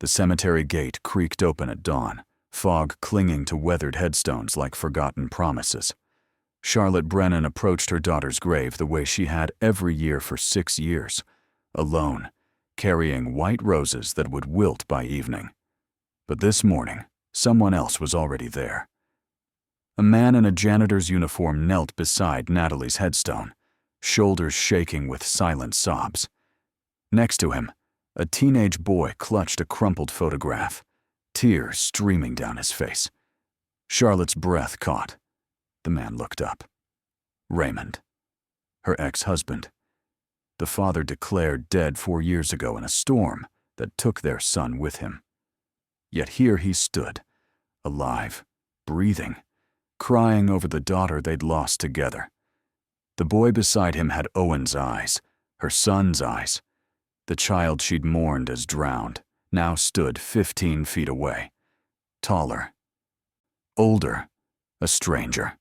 The cemetery gate creaked open at dawn, fog clinging to weathered headstones like forgotten promises. Charlotte Brennan approached her daughter's grave the way she had every year for 6 years, alone, carrying white roses that would wilt by evening. But this morning, someone else was already there. A man in a janitor's uniform knelt beside Natalie's headstone, shoulders shaking with silent sobs. Next to him, a teenage boy clutched a crumpled photograph, tears streaming down his face. Charlotte's breath caught. The man looked up. Raymond, her ex-husband. The father declared dead 4 years ago in a storm that took their son with him. Yet here he stood, alive, breathing, crying over the daughter they'd lost together. The boy beside him had Owen's eyes, her son's eyes. The child she'd mourned as drowned now stood 15 feet away, taller, older, a stranger.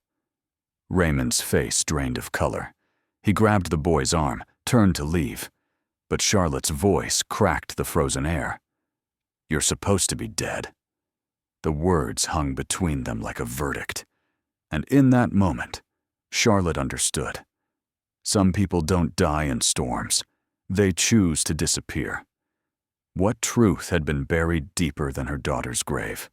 Raymond's face drained of color. He grabbed the boy's arm, turned to leave, but Charlotte's voice cracked the frozen air. "You're supposed to be dead." The words hung between them like a verdict. And in that moment, Charlotte understood. Some people don't die in storms. They choose to disappear. What truth had been buried deeper than her daughter's grave?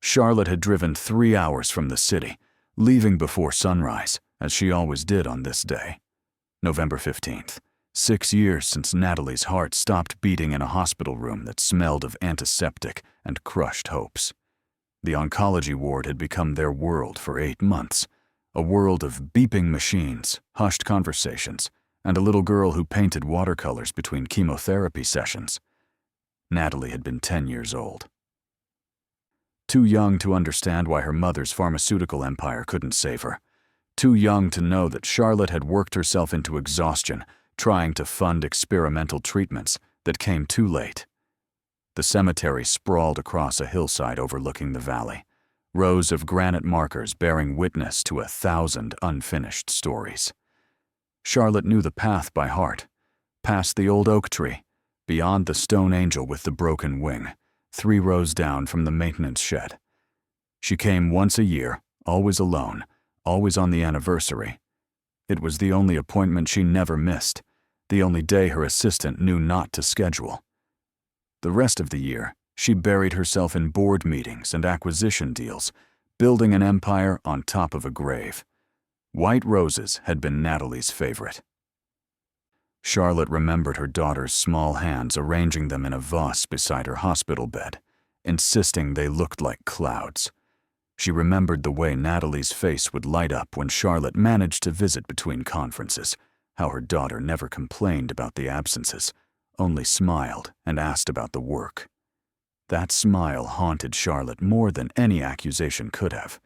Charlotte had driven 3 hours from the city, leaving before sunrise, as she always did on this day. November 15th, 6 years since Natalie's heart stopped beating in a hospital room that smelled of antiseptic and crushed hopes. The oncology ward had become their world for 8 months, a world of beeping machines, hushed conversations, and a little girl who painted watercolors between chemotherapy sessions. Natalie had been 10 years old. Too young to understand why her mother's pharmaceutical empire couldn't save her. Too young to know that Charlotte had worked herself into exhaustion trying to fund experimental treatments that came too late. The cemetery sprawled across a hillside overlooking the valley, rows of granite markers bearing witness to 1,000 unfinished stories. Charlotte knew the path by heart, past the old oak tree, beyond the stone angel with the broken wing, 3 rows down from the maintenance shed. She came once a year, always alone, always on the anniversary. It was the only appointment she never missed, the only day her assistant knew not to schedule. The rest of the year, she buried herself in board meetings and acquisition deals, building an empire on top of a grave. White roses had been Natalie's favorite. Charlotte remembered her daughter's small hands arranging them in a vase beside her hospital bed, insisting they looked like clouds. She remembered the way Natalie's face would light up when Charlotte managed to visit between conferences, how her daughter never complained about the absences, only smiled and asked about the work. That smile haunted Charlotte more than any accusation could have.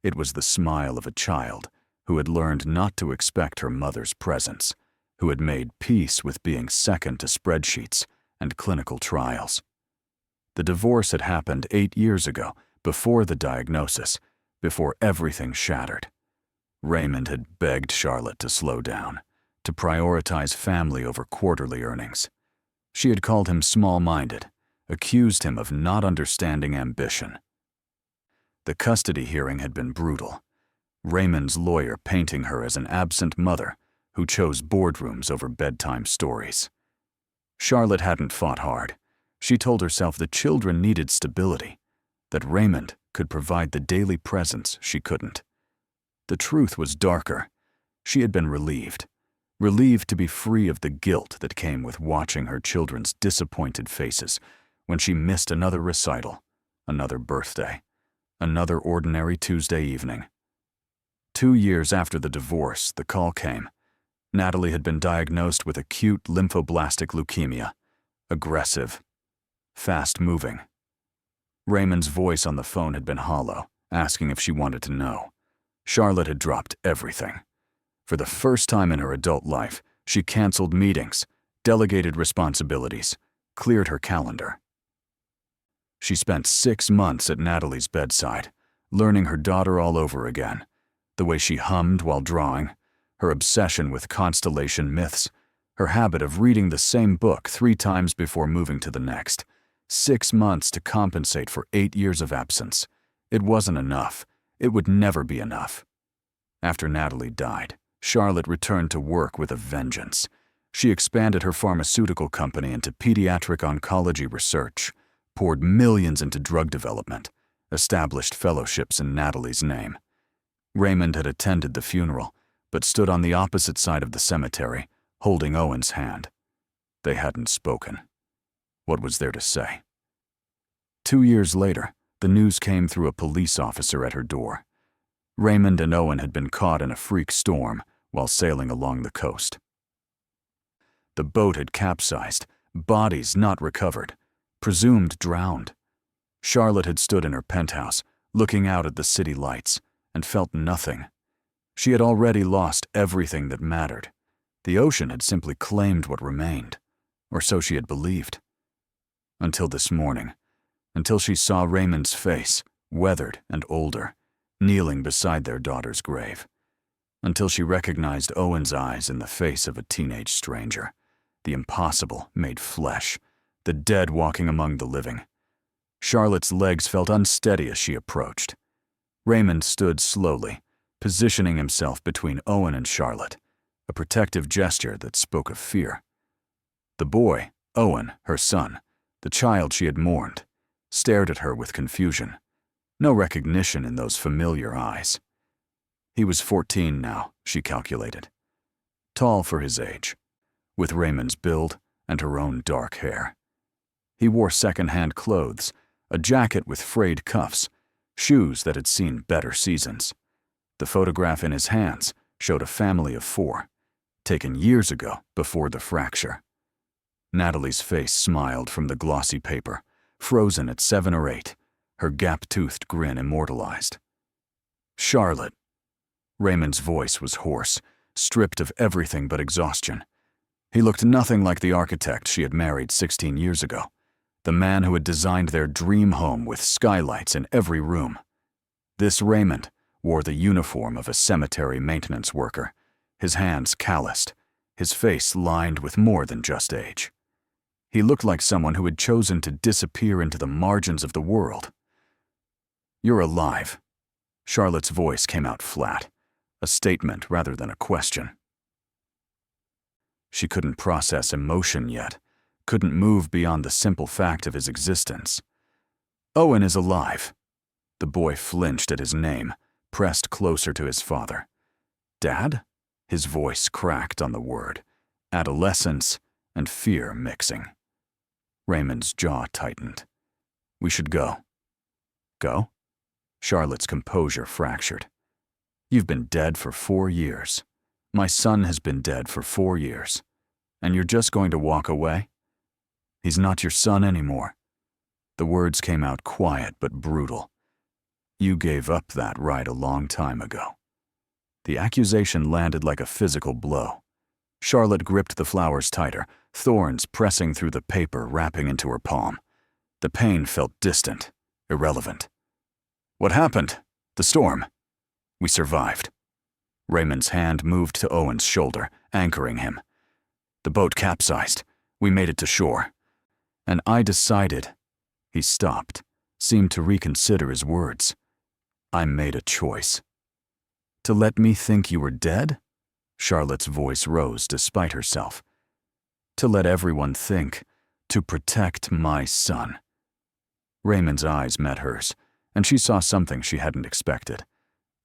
It was the smile of a child who had learned not to expect her mother's presence, who had made peace with being second to spreadsheets and clinical trials. The divorce had happened 8 years ago, before the diagnosis, before everything shattered. Raymond had begged Charlotte to slow down, to prioritize family over quarterly earnings. She had called him small-minded, accused him of not understanding ambition. The custody hearing had been brutal, Raymond's lawyer painting her as an absent mother who chose boardrooms over bedtime stories. Charlotte hadn't fought hard. She told herself the children needed stability, that Raymond could provide the daily presence she couldn't. The truth was darker. She had been relieved to be free of the guilt that came with watching her children's disappointed faces when she missed another recital, another birthday, another ordinary Tuesday evening. 2 years after the divorce, the call came. Natalie had been diagnosed with acute lymphoblastic leukemia, aggressive, fast-moving. Raymond's voice on the phone had been hollow, asking if she wanted to know. Charlotte had dropped everything. For the first time in her adult life, she canceled meetings, delegated responsibilities, cleared her calendar. She spent 6 months at Natalie's bedside, learning her daughter all over again, the way she hummed while drawing, her obsession with constellation myths, her habit of reading the same book 3 times before moving to the next, 6 months to compensate for 8 years of absence. It wasn't enough. It would never be enough. After Natalie died, Charlotte returned to work with a vengeance. She expanded her pharmaceutical company into pediatric oncology research, poured millions into drug development, established fellowships in Natalie's name. Raymond had attended the funeral, but stood on the opposite side of the cemetery, holding Owen's hand. They hadn't spoken. What was there to say? 2 years later, the news came through a police officer at her door. Raymond and Owen had been caught in a freak storm while sailing along the coast. The boat had capsized, bodies not recovered, presumed drowned. Charlotte had stood in her penthouse, looking out at the city lights, and felt nothing. She had already lost everything that mattered. The ocean had simply claimed what remained, or so she had believed. Until this morning, until she saw Raymond's face, weathered and older, kneeling beside their daughter's grave. Until she recognized Owen's eyes in the face of a teenage stranger, the impossible made flesh, the dead walking among the living. Charlotte's legs felt unsteady as she approached. Raymond stood slowly, positioning himself between Owen and Charlotte, a protective gesture that spoke of fear. The boy, Owen, her son, the child she had mourned, stared at her with confusion. No recognition in those familiar eyes. He was 14 now, she calculated. Tall for his age, with Raymond's build and her own dark hair. He wore second-hand clothes, a jacket with frayed cuffs, shoes that had seen better seasons. The photograph in his hands showed a family of 4, taken years ago before the fracture. Natalie's face smiled from the glossy paper, frozen at 7 or 8, her gap-toothed grin immortalized. Charlotte. Raymond's voice was hoarse, stripped of everything but exhaustion. He looked nothing like the architect she had married 16 years ago, the man who had designed their dream home with skylights in every room. This Raymond wore the uniform of a cemetery maintenance worker, his hands calloused, his face lined with more than just age. He looked like someone who had chosen to disappear into the margins of the world. "You're alive." Charlotte's voice came out flat, a statement rather than a question. She couldn't process emotion yet, couldn't move beyond the simple fact of his existence. "Owen is alive." The boy flinched at his name, pressed closer to his father. "Dad?" His voice cracked on the word, adolescence and fear mixing. Raymond's jaw tightened. "We should go." "Go?" Charlotte's composure fractured. "You've been dead for 4 years. My son has been dead for 4 years. And you're just going to walk away? He's not your son anymore." The words came out quiet but brutal. "You gave up that right a long time ago." The accusation landed like a physical blow. Charlotte gripped the flowers tighter, thorns pressing through the paper wrapping into her palm. The pain felt distant, irrelevant. "What happened? The storm?" "We survived." Raymond's hand moved to Owen's shoulder, anchoring him. "The boat capsized. We made it to shore. And I decided—" He stopped, seemed to reconsider his words. "I made a choice." "To let me think you were dead?" Charlotte's voice rose despite herself. "To let everyone think, to protect my son." Raymond's eyes met hers, and she saw something she hadn't expected.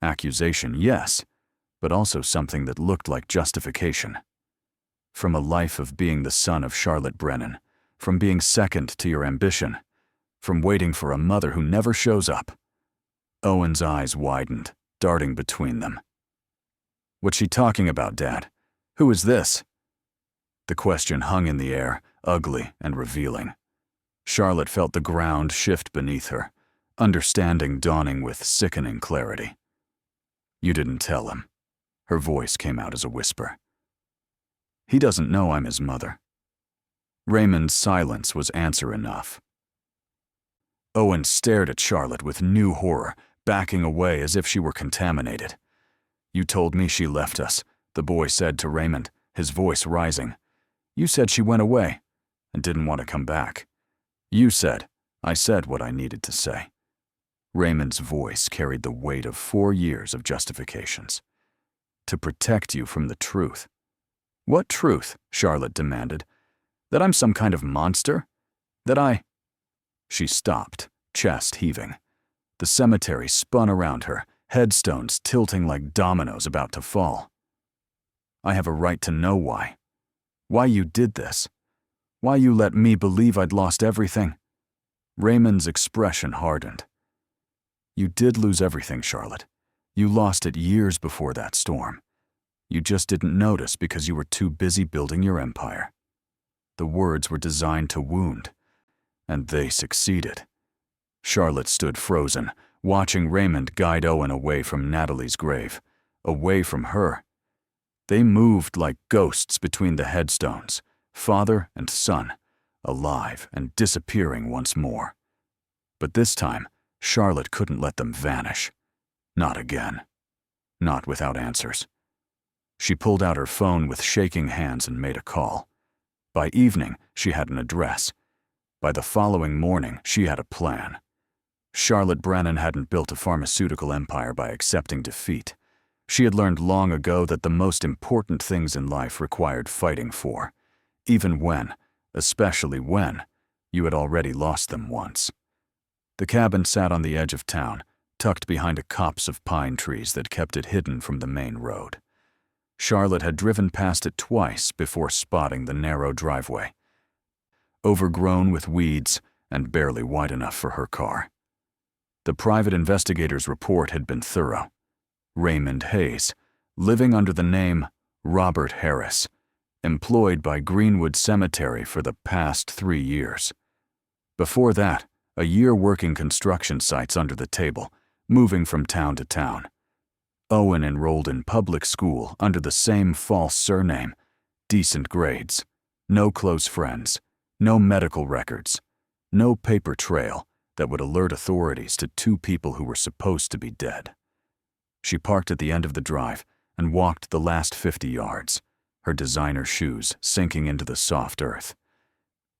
Accusation, yes, but also something that looked like justification. From a life of being the son of Charlotte Brennan, from being second to your ambition, from waiting for a mother who never shows up. Owen's eyes widened, darting between them. "What's she talking about, Dad? Who is this?" The question hung in the air, ugly and revealing. Charlotte felt the ground shift beneath her, understanding dawning with sickening clarity. "You didn't tell him." Her voice came out as a whisper. "He doesn't know I'm his mother." Raymond's silence was answer enough. Owen stared at Charlotte with new horror, backing away as if she were contaminated. "You told me she left us," the boy said to Raymond, his voice rising. "You said she went away and didn't want to come back. You said. I said what I needed to say. Raymond's voice carried the weight of 4 years of justifications. To protect you from the truth. What truth? Charlotte demanded. That I'm some kind of monster? That I... She stopped, chest heaving. The cemetery spun around her, headstones tilting like dominoes about to fall. I have a right to know why. Why you did this. Why you let me believe I'd lost everything. Raymond's expression hardened. You did lose everything, Charlotte. You lost it years before that storm. You just didn't notice because you were too busy building your empire. The words were designed to wound, and they succeeded. Charlotte stood frozen, watching Raymond guide Owen away from Natalie's grave, away from her. They moved like ghosts between the headstones, father and son, alive and disappearing once more. But this time, Charlotte couldn't let them vanish. Not again. Not without answers. She pulled out her phone with shaking hands and made a call. By evening, she had an address. By the following morning, she had a plan. Charlotte Brennan hadn't built a pharmaceutical empire by accepting defeat. She had learned long ago that the most important things in life required fighting for, even when, especially when, you had already lost them once. The cabin sat on the edge of town, tucked behind a copse of pine trees that kept it hidden from the main road. Charlotte had driven past it twice before spotting the narrow driveway, overgrown with weeds and barely wide enough for her car. The private investigator's report had been thorough. Raymond Hayes, living under the name Robert Harris, employed by Greenwood Cemetery for the past 3 years. Before that, a year working construction sites under the table, moving from town to town. Owen enrolled in public school under the same false surname, decent grades, no close friends, no medical records, no paper trail that would alert authorities to 2 people who were supposed to be dead. She parked at the end of the drive and walked the last 50 yards, her designer shoes sinking into the soft earth.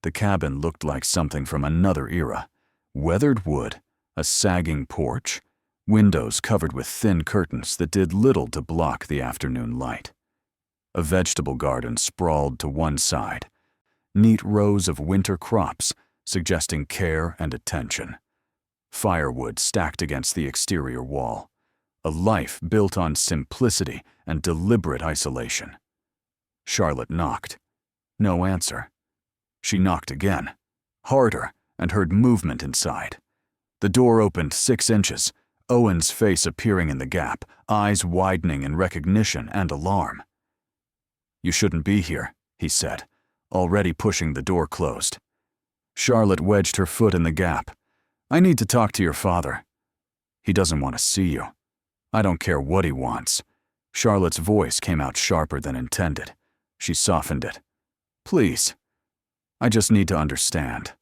The cabin looked like something from another era. Weathered wood, a sagging porch, windows covered with thin curtains that did little to block the afternoon light. A vegetable garden sprawled to one side, neat rows of winter crops suggesting care and attention. Firewood stacked against the exterior wall. A life built on simplicity and deliberate isolation. Charlotte knocked. No answer. She knocked again, harder, and heard movement inside. The door opened 6 inches, Owen's face appearing in the gap, eyes widening in recognition and alarm. "You shouldn't be here," he said, already pushing the door closed. Charlotte wedged her foot in the gap. "I need to talk to your father." "He doesn't want to see you." "I don't care what he wants." Charlotte's voice came out sharper than intended. She softened it. "Please. I just need to understand."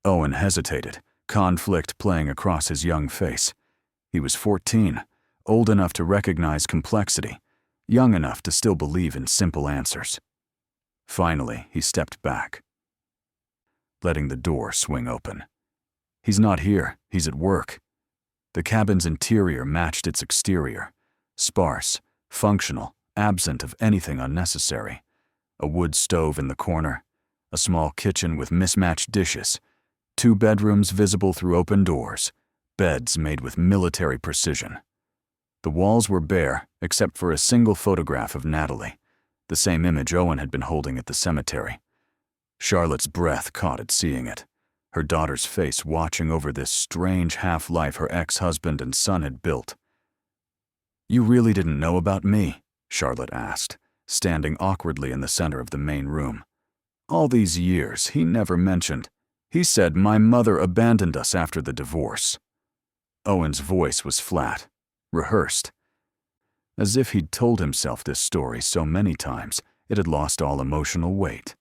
Owen hesitated, conflict playing across his young face. He was 14, old enough to recognize complexity, young enough to still believe in simple answers. Finally, he stepped back, letting the door swing open. "He's not here, he's at work." The cabin's interior matched its exterior, sparse, functional, absent of anything unnecessary. A wood stove in the corner, a small kitchen with mismatched dishes, 2 bedrooms visible through open doors, beds made with military precision. The walls were bare except for a single photograph of Natalie, the same image Owen had been holding at the cemetery. Charlotte's breath caught at seeing it, her daughter's face watching over this strange half-life her ex-husband and son had built. "You really didn't know about me?" Charlotte asked, standing awkwardly in the center of the main room. "All these years, he never mentioned. He said my mother abandoned us after the divorce." Owen's voice was flat, rehearsed. As if he'd told himself this story so many times, it had lost all emotional weight.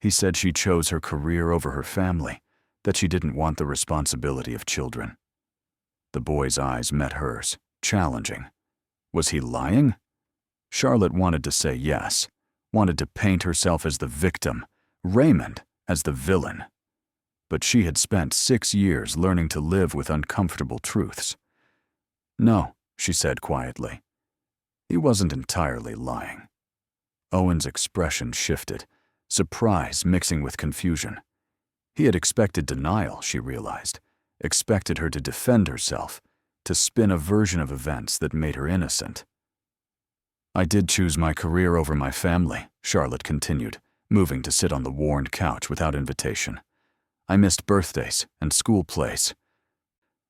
He said she chose her career over her family, that she didn't want the responsibility of children. The boy's eyes met hers, challenging. Was he lying? Charlotte wanted to say yes, wanted to paint herself as the victim, Raymond as the villain. but she had spent 6 years learning to live with uncomfortable truths. "No," she said quietly. He wasn't entirely lying. Owen's expression shifted, surprise mixing with confusion. He had expected denial, she realized, expected her to defend herself, to spin a version of events that made her innocent. "I did choose my career over my family," Charlotte continued, moving to sit on the worn couch without invitation. "I missed birthdays and school plays.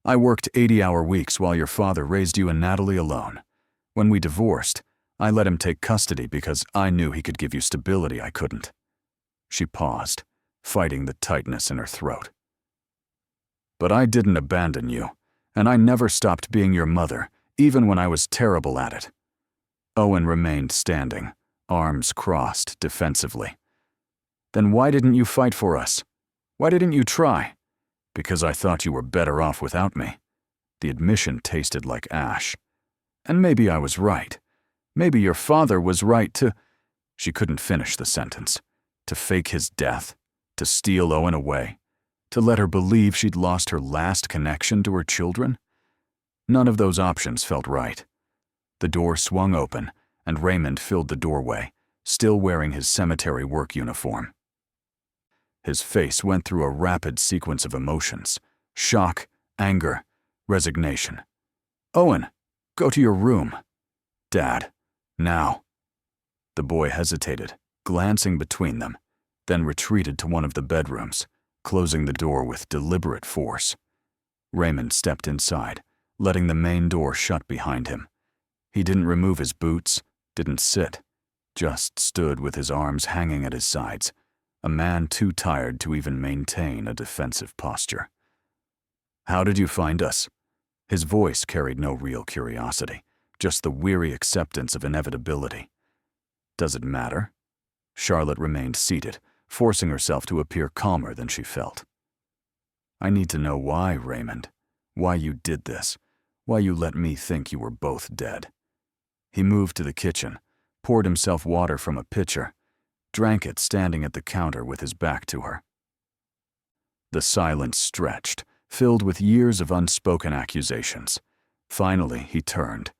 I worked 80-hour weeks while your father raised you and Natalie alone. When we divorced, I let him take custody because I knew he could give you stability I couldn't." She paused, fighting the tightness in her throat. "But I didn't abandon you, and I never stopped being your mother, even when I was terrible at it." Owen remained standing, arms crossed defensively. "Then why didn't you fight for us? Why didn't you try?" "Because I thought you were better off without me." The admission tasted like ash. "And maybe I was right. Maybe your father was right to—" She couldn't finish the sentence. To fake his death, to steal Owen away, to let her believe she'd lost her last connection to her children? None of those options felt right. The door swung open, and Raymond filled the doorway, still wearing his cemetery work uniform. His face went through a rapid sequence of emotions: shock, anger, resignation. "Owen, go to your room." "Dad, now." The boy hesitated, glancing between them, then retreated to one of the bedrooms, closing the door with deliberate force. Raymond stepped inside, letting the main door shut behind him. He didn't remove his boots, didn't sit, just stood with his arms hanging at his sides, a man too tired to even maintain a defensive posture. "How did you find us?" His voice carried no real curiosity, just the weary acceptance of inevitability. "Does it matter?" Charlotte remained seated, forcing herself to appear calmer than she felt. "I need to know why, Raymond. Why you did this. Why you let me think you were both dead." He moved to the kitchen, poured himself water from a pitcher, drank it standing at the counter with his back to her. The silence stretched, filled with years of unspoken accusations. Finally, he turned,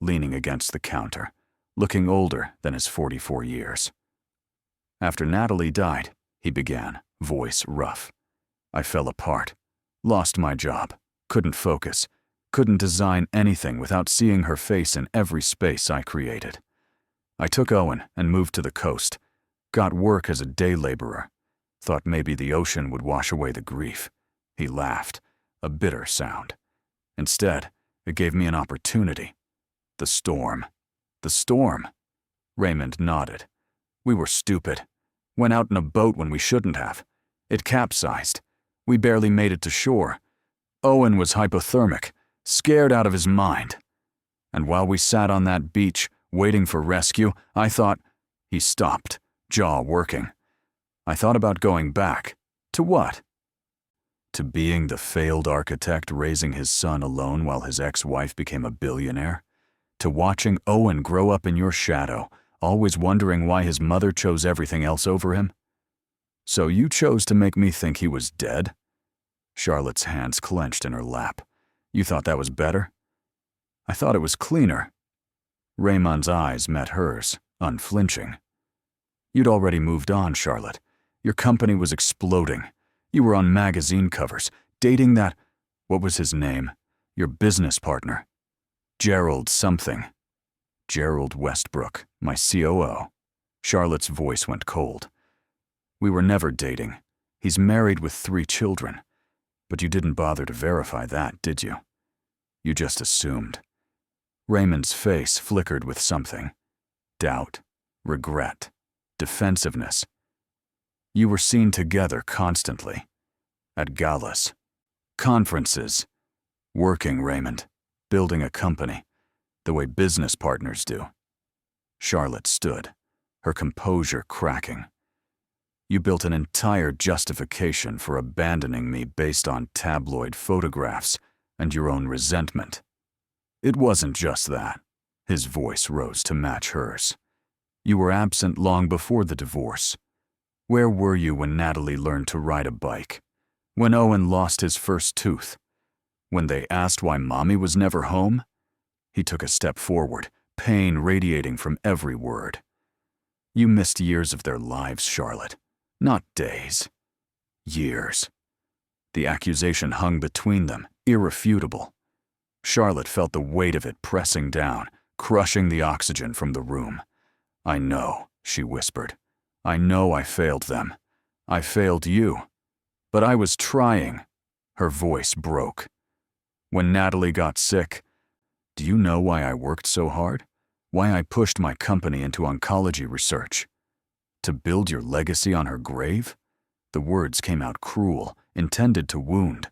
leaning against the counter, looking older than his 44 years. "After Natalie died," he began, voice rough, "I fell apart, lost my job, couldn't focus, couldn't design anything without seeing her face in every space I created. I took Owen and moved to the coast, got work as a day laborer, thought maybe the ocean would wash away the grief." He laughed, a bitter sound. "Instead, it gave me an opportunity. The storm. The storm." Raymond nodded. "We were stupid. Went out in a boat when we shouldn't have. It capsized. We barely made it to shore. Owen was hypothermic, scared out of his mind. And while we sat on that beach, waiting for rescue, I thought—" He stopped, jaw working. "I thought about going back. To what? To being the failed architect raising his son alone while his ex-wife became a billionaire? To watching Owen grow up in your shadow, always wondering why his mother chose everything else over him? So you chose to make me think he was dead?" Charlotte's hands clenched in her lap. "You thought that was better?" "I thought it was cleaner." Raymond's eyes met hers, unflinching. "You'd already moved on, Charlotte. Your company was exploding. You were on magazine covers, dating that— what was his name? Your business partner. Gerald something." "Gerald Westbrook, my COO." Charlotte's voice went cold. "We were never dating. He's married with 3 children. But you didn't bother to verify that, did you? You just assumed." Raymond's face flickered with something. Doubt, regret, defensiveness. "You were seen together constantly. At galas, conferences, working, Raymond, building a company, the way business partners do." Charlotte stood, her composure cracking. "You built an entire justification for abandoning me based on tabloid photographs and your own resentment." "It wasn't just that." His voice rose to match hers. "You were absent long before the divorce. Where were you when Natalie learned to ride a bike? When Owen lost his first tooth. When they asked why Mommy was never home. He took a step forward, pain radiating from every word. You missed years of their lives, Charlotte. Not days. Years. The accusation hung between them, irrefutable. Charlotte felt the weight of it pressing down, crushing the oxygen from the room. I know, she whispered. I know I failed them. I failed you. But I was trying. Her voice broke. When Natalie got sick, do you know why I worked so hard? Why I pushed my company into oncology research? To build your legacy on her grave? The words came out cruel, intended to wound.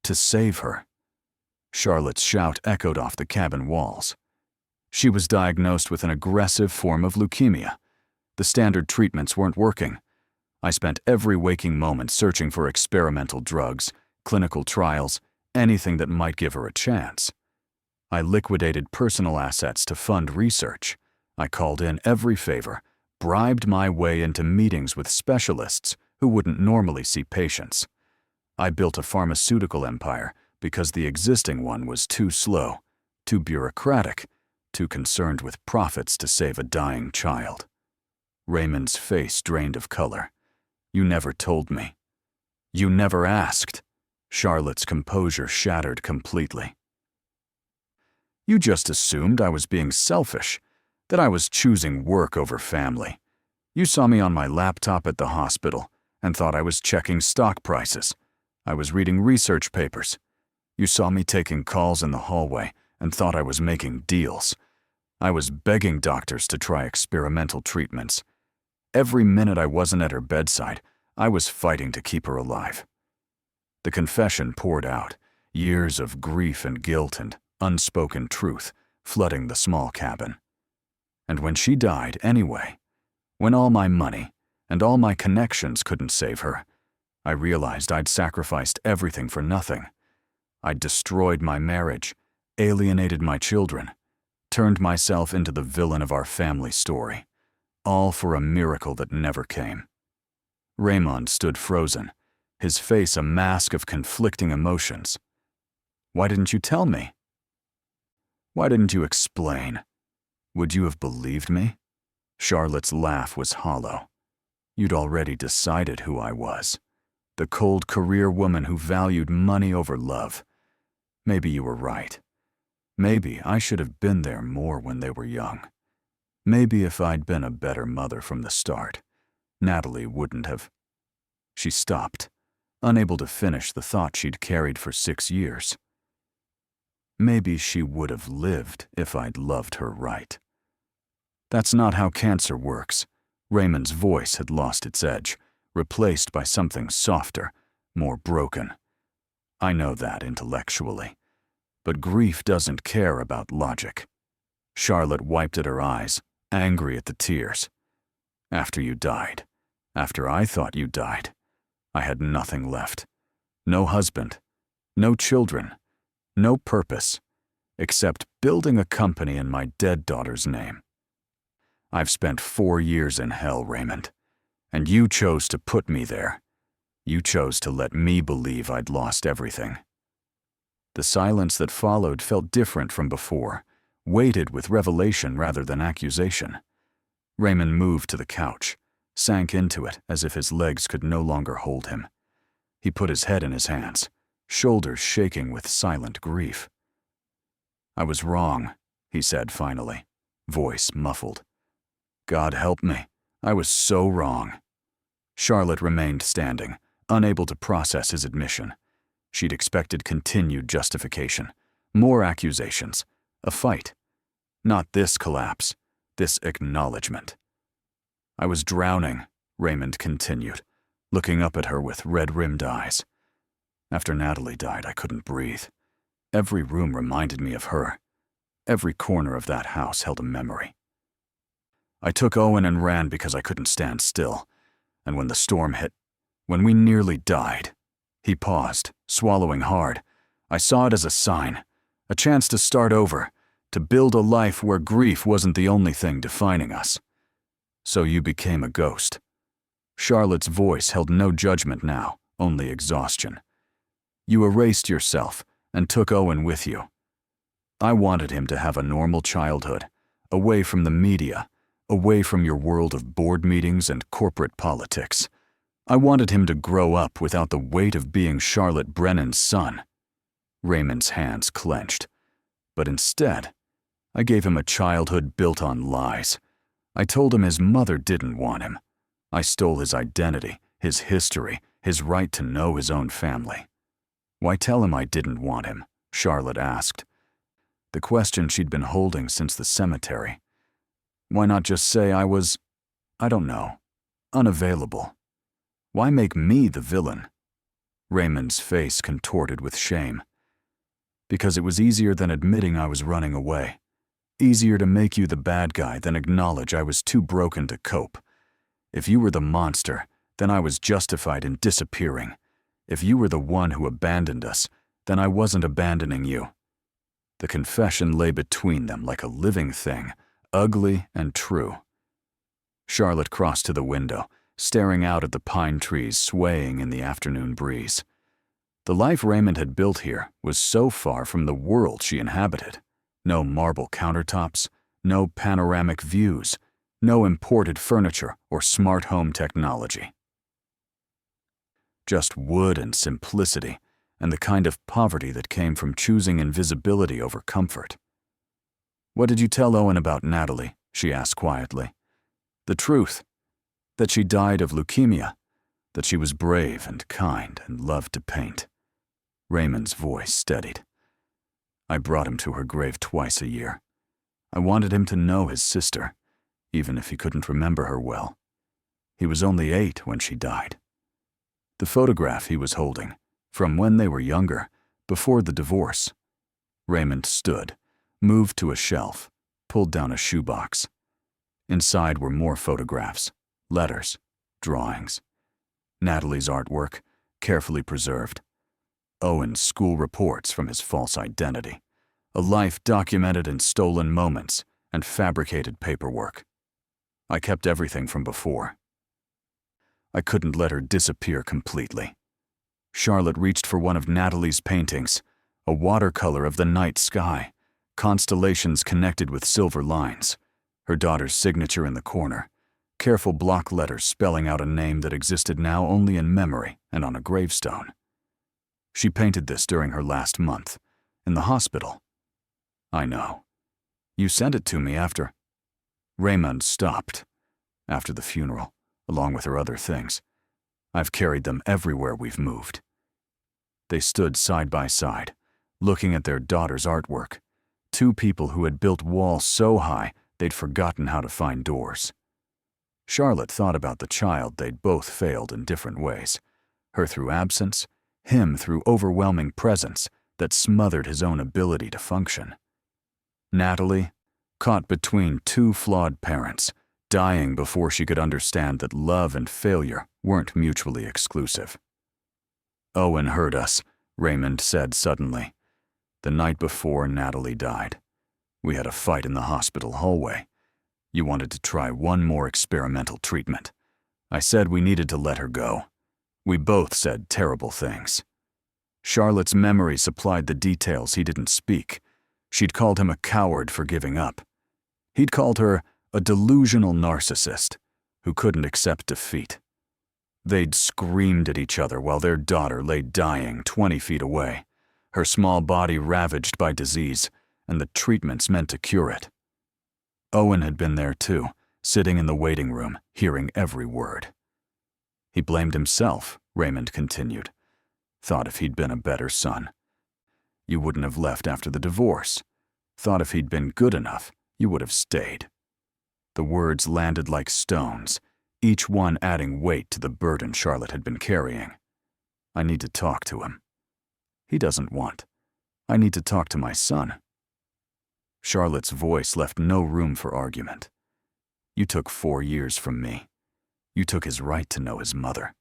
To save her. Charlotte's shout echoed off the cabin walls. She was diagnosed with an aggressive form of leukemia. The standard treatments weren't working. I spent every waking moment searching for experimental drugs, clinical trials, anything that might give her a chance. I liquidated personal assets to fund research. I called in every favor, bribed my way into meetings with specialists who wouldn't normally see patients. I built a pharmaceutical empire because the existing one was too slow, too bureaucratic, too concerned with profits to save a dying child. Raymond's face drained of color. You never told me. You never asked. Charlotte's composure shattered completely. You just assumed I was being selfish, that I was choosing work over family. You saw me on my laptop at the hospital and thought I was checking stock prices. I was reading research papers. You saw me taking calls in the hallway and thought I was making deals. I was begging doctors to try experimental treatments. Every minute I wasn't at her bedside, I was fighting to keep her alive. The confession poured out, years of grief and guilt and unspoken truth flooding the small cabin. And when she died anyway, when all my money and all my connections couldn't save her, I realized I'd sacrificed everything for nothing. I'd destroyed my marriage, alienated my children, turned myself into the villain of our family story, all for a miracle that never came. Raymond stood frozen, his face a mask of conflicting emotions. Why didn't you tell me? Why didn't you explain? Would you have believed me? Charlotte's laugh was hollow. You'd already decided who I was. The cold career woman who valued money over love. Maybe you were right. Maybe I should have been there more when they were young. Maybe if I'd been a better mother from the start, Natalie wouldn't have. She stopped, unable to finish the thought she'd carried for 6 years. Maybe she would have lived if I'd loved her right. That's not how cancer works. Raymond's voice had lost its edge, replaced by something softer, more broken. I know that intellectually. But grief doesn't care about logic. Charlotte wiped at her eyes, angry at the tears. After you died, after I thought you died, I had nothing left. No husband, no children, no purpose, except building a company in my dead daughter's name. I've spent 4 years in hell, Raymond, and you chose to put me there. You chose to let me believe I'd lost everything. The silence that followed felt different from before, weighted with revelation rather than accusation. Raymond moved to the couch, sank into it as if his legs could no longer hold him. He put his head in his hands, shoulders shaking with silent grief. I was wrong, he said finally, voice muffled. God help me, I was so wrong. Charlotte remained standing, unable to process his admission. She'd expected continued justification, more accusations, a fight. Not this collapse, this acknowledgement. I was drowning, Raymond continued, looking up at her with red-rimmed eyes. After Natalie died, I couldn't breathe. Every room reminded me of her. Every corner of that house held a memory. I took Owen and ran because I couldn't stand still. And when the storm hit, when we nearly died, he paused, swallowing hard. I saw it as a sign, a chance to start over, to build a life where grief wasn't the only thing defining us. So you became a ghost. Charlotte's voice held no judgment now, only exhaustion. You erased yourself and took Owen with you. I wanted him to have a normal childhood, away from the media, away from your world of board meetings and corporate politics. I wanted him to grow up without the weight of being Charlotte Brennan's son. Raymond's hands clenched. But instead, I gave him a childhood built on lies. I told him his mother didn't want him. I stole his identity, his history, his right to know his own family. Why tell him I didn't want him? Charlotte asked. The question she'd been holding since the cemetery. Why not just say I was, I don't know, unavailable? Why make me the villain? Raymond's face contorted with shame. Because it was easier than admitting I was running away. Easier to make you the bad guy than acknowledge I was too broken to cope. If you were the monster, then I was justified in disappearing. If you were the one who abandoned us, then I wasn't abandoning you. The confession lay between them like a living thing, ugly and true. Charlotte crossed to the window, staring out at the pine trees swaying in the afternoon breeze. The life Raymond had built here was so far from the world she inhabited. No marble countertops, no panoramic views, no imported furniture or smart home technology. Just wood and simplicity, and the kind of poverty that came from choosing invisibility over comfort. What did you tell Owen about Natalie? She asked quietly. The truth. That she died of leukemia. That she was brave and kind and loved to paint. Raymond's voice steadied. I brought him to her grave twice a year. I wanted him to know his sister, even if he couldn't remember her well. He was only 8 when she died. The photograph he was holding, from when they were younger, before the divorce. Raymond stood, moved to a shelf, pulled down a shoebox. Inside were more photographs, letters, drawings. Natalie's artwork, carefully preserved. Owen's school reports from his false identity. A life documented in stolen moments and fabricated paperwork. I kept everything from before. I couldn't let her disappear completely. Charlotte reached for one of Natalie's paintings, a watercolor of the night sky, constellations connected with silver lines, her daughter's signature in the corner, careful block letters spelling out a name that existed now only in memory and on a gravestone. She painted this during her last month, in the hospital. I know. You sent it to me after. Raymond stopped. After the funeral, along with her other things. I've carried them everywhere we've moved. They stood side by side, looking at their daughter's artwork. 2 people who had built walls so high they'd forgotten how to find doors. Charlotte thought about the child they'd both failed in different ways. Her through absence, him through overwhelming presence that smothered his own ability to function. Natalie, caught between 2 flawed parents, dying before she could understand that love and failure weren't mutually exclusive. Owen hurt us, Raymond said suddenly. The night before Natalie died. We had a fight in the hospital hallway. You wanted to try one more experimental treatment. I said we needed to let her go. We both said terrible things. Charlotte's memory supplied the details he didn't speak. She'd called him a coward for giving up. He'd called her a delusional narcissist who couldn't accept defeat. They'd screamed at each other while their daughter lay dying 20 feet away, her small body ravaged by disease, and the treatments meant to cure it. Owen had been there too, sitting in the waiting room, hearing every word. He blamed himself, Raymond continued. Thought if he'd been a better son. You wouldn't have left after the divorce. Thought if he'd been good enough, you would have stayed. The words landed like stones, each one adding weight to the burden Charlotte had been carrying. I need to talk to him. He doesn't want. I need to talk to my son. Charlotte's voice left no room for argument. You took 4 years from me. You took his right to know his mother.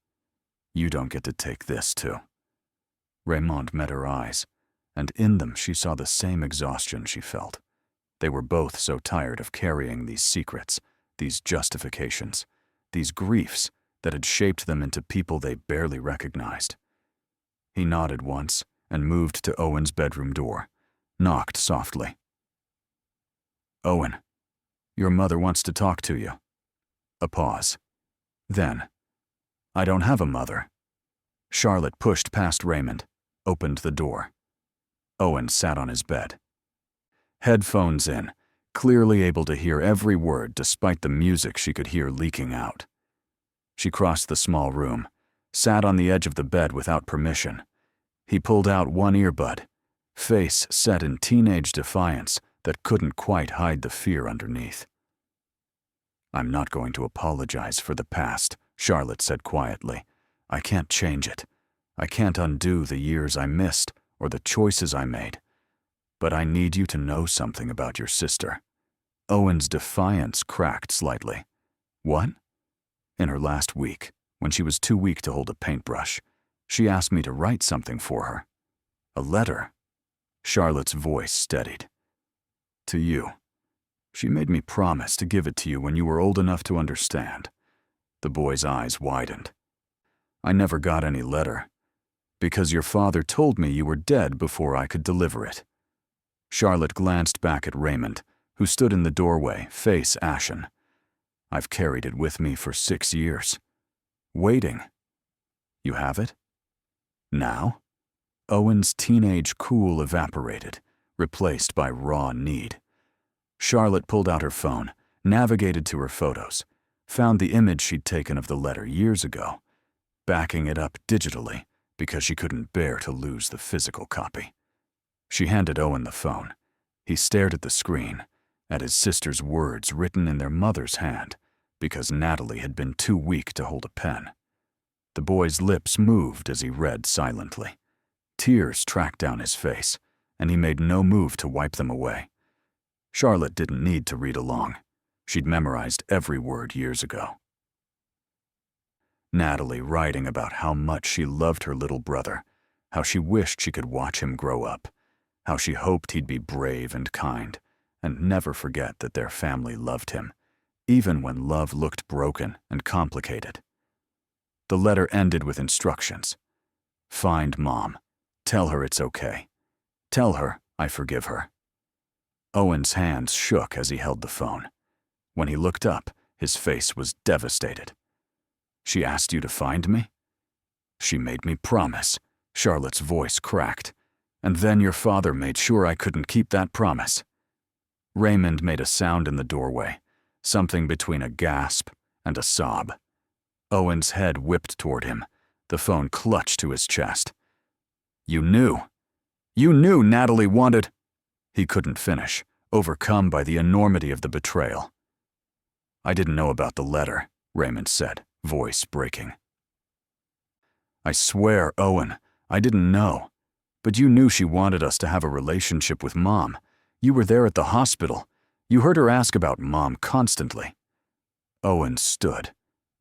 You don't get to take this too. Raymond met her eyes, and in them she saw the same exhaustion she felt. They were both so tired of carrying these secrets, these justifications, these griefs that had shaped them into people they barely recognized. He nodded once and moved to Owen's bedroom door, knocked softly. "Owen, your mother wants to talk to you." A pause. Then, "I don't have a mother." Charlotte pushed past Raymond, opened the door. Owen sat on his bed. Headphones in, clearly able to hear every word despite the music she could hear leaking out. She crossed the small room, sat on the edge of the bed without permission. He pulled out one earbud, face set in teenage defiance that couldn't quite hide the fear underneath. "I'm not going to apologize for the past," Charlotte said quietly. "I can't change it. I can't undo the years I missed or the choices I made. But I need you to know something about your sister." Owen's defiance cracked slightly. "What?" "In her last week, when she was too weak to hold a paintbrush, she asked me to write something for her. A letter." Charlotte's voice steadied. "To you. She made me promise to give it to you when you were old enough to understand." The boy's eyes widened. "I never got any letter, because your father told me you were dead before I could deliver it." Charlotte glanced back at Raymond, who stood in the doorway, face ashen. "I've carried it with me for 6 years. Waiting. You have it? Now?" Owen's teenage cool evaporated, replaced by raw need. Charlotte pulled out her phone, navigated to her photos, found the image she'd taken of the letter years ago, backing it up digitally because she couldn't bear to lose the physical copy. She handed Owen the phone. He stared at the screen, at his sister's words written in their mother's hand, because Natalie had been too weak to hold a pen. The boy's lips moved as he read silently. Tears tracked down his face, and he made no move to wipe them away. Charlotte didn't need to read along. She'd memorized every word years ago. Natalie writing about how much she loved her little brother, how she wished she could watch him grow up, how she hoped he'd be brave and kind, and never forget that their family loved him, even when love looked broken and complicated. The letter ended with instructions. "Find Mom. Tell her it's okay. Tell her I forgive her." Owen's hands shook as he held the phone. When he looked up, his face was devastated. "She asked you to find me?" "She made me promise." Charlotte's voice cracked. "And then your father made sure I couldn't keep that promise." Raymond made a sound in the doorway, something between a gasp and a sob. Owen's head whipped toward him, the phone clutched to his chest. "You knew. You knew Natalie wanted—" He couldn't finish, overcome by the enormity of the betrayal. "I didn't know about the letter," Raymond said, voice breaking. "I swear, Owen, I didn't know. But you knew she wanted us to have a relationship with Mom. You were there at the hospital. You heard her ask about Mom constantly." Owen stood,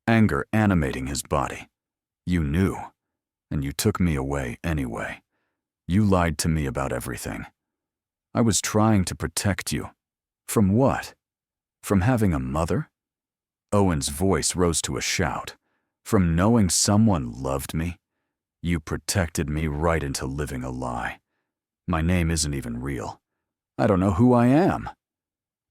anger animating his body. "You knew, and you took me away anyway. You lied to me about everything. I was trying to protect you. From what? From having a mother?" Owen's voice rose to a shout. "From knowing someone loved me? You protected me right into living a lie. My name isn't even real. I don't know who I am."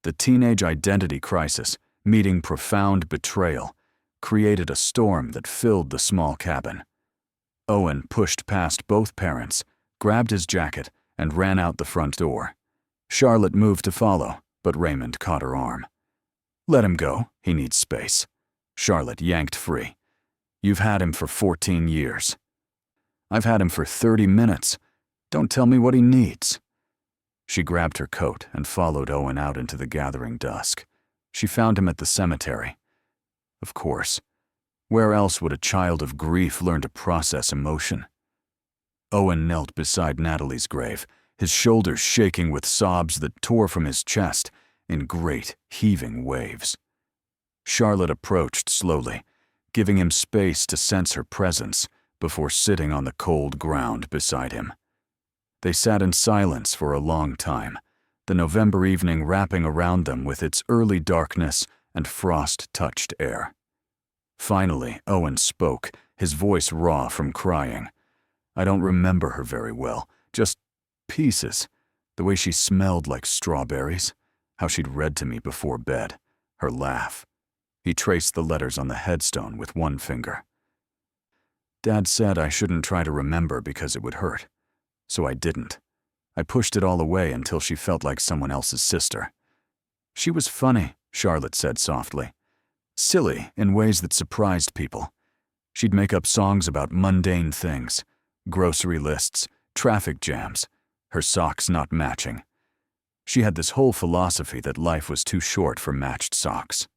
The teenage identity crisis, meeting profound betrayal, created a storm that filled the small cabin. Owen pushed past both parents, grabbed his jacket, and ran out the front door. Charlotte moved to follow, but Raymond caught her arm. "Let him go. He needs space." Charlotte yanked free. "You've had him for 14 years. I've had him for 30 minutes. Don't tell me what he needs." She grabbed her coat and followed Owen out into the gathering dusk. She found him at the cemetery. Of course. Where else would a child of grief learn to process emotion? Owen knelt beside Natalie's grave, his shoulders shaking with sobs that tore from his chest in great, heaving waves. Charlotte approached slowly, giving him space to sense her presence before sitting on the cold ground beside him. They sat in silence for a long time, the November evening wrapping around them with its early darkness and frost-touched air. Finally, Owen spoke, his voice raw from crying. I don't remember her very well, just pieces. The way she smelled like strawberries, how she'd read to me before bed, her laugh. He traced the letters on the headstone with one finger. Dad said I shouldn't try to remember because it would hurt, so I didn't. I pushed it all away until she felt like someone else's sister. She was funny, Charlotte said softly. Silly in ways that surprised people. She'd make up songs about mundane things, grocery lists, traffic jams, her socks not matching. She had this whole philosophy that life was too short for matched socks.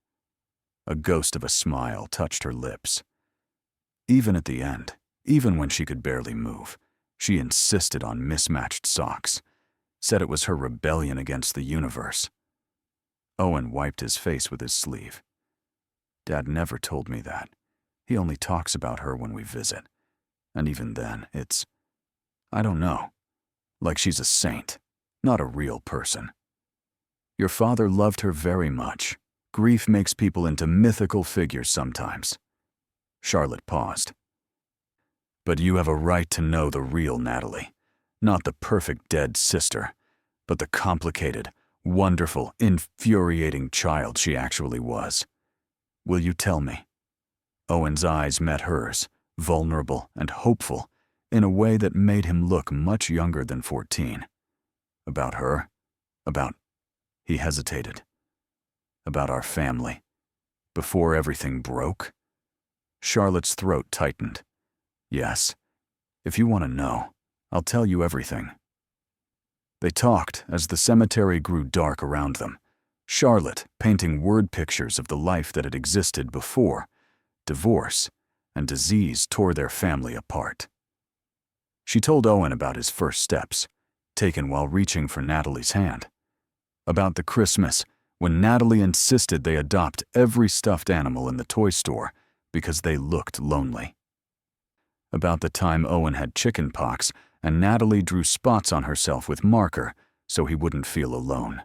A ghost of a smile touched her lips. Even at the end, even when she could barely move, she insisted on mismatched socks, said it was her rebellion against the universe. Owen wiped his face with his sleeve. Dad never told me that. He only talks about her when we visit. And even then, it's, I don't know, like she's a saint, not a real person. Your father loved her very much. Grief makes people into mythical figures sometimes. Charlotte paused. But you have a right to know the real Natalie, not the perfect dead sister, but the complicated, wonderful, infuriating child she actually was. Will you tell me? Owen's eyes met hers, vulnerable and hopeful, in a way that made him look much younger than 14. About her? About... He hesitated. About our family. Before everything broke? Charlotte's throat tightened. Yes. If you want to know, I'll tell you everything. They talked as the cemetery grew dark around them, Charlotte painting word pictures of the life that had existed before. Divorce and disease tore their family apart. She told Owen about his first steps, taken while reaching for Natalie's hand. About the Christmas when Natalie insisted they adopt every stuffed animal in the toy store because they looked lonely. About the time Owen had chicken pox and Natalie drew spots on herself with marker so he wouldn't feel alone.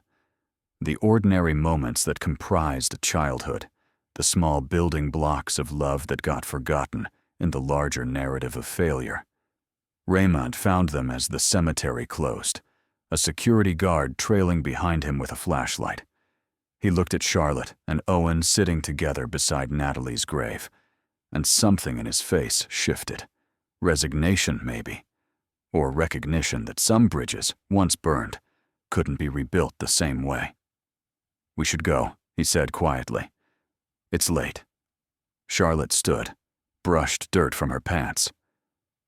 The ordinary moments that comprised childhood, the small building blocks of love that got forgotten in the larger narrative of failure. Raymond found them as the cemetery closed, a security guard trailing behind him with a flashlight. He looked at Charlotte and Owen sitting together beside Natalie's grave, and something in his face shifted. Resignation, maybe, or recognition that some bridges, once burned, couldn't be rebuilt the same way. We should go, he said quietly. It's late. Charlotte stood, brushed dirt from her pants.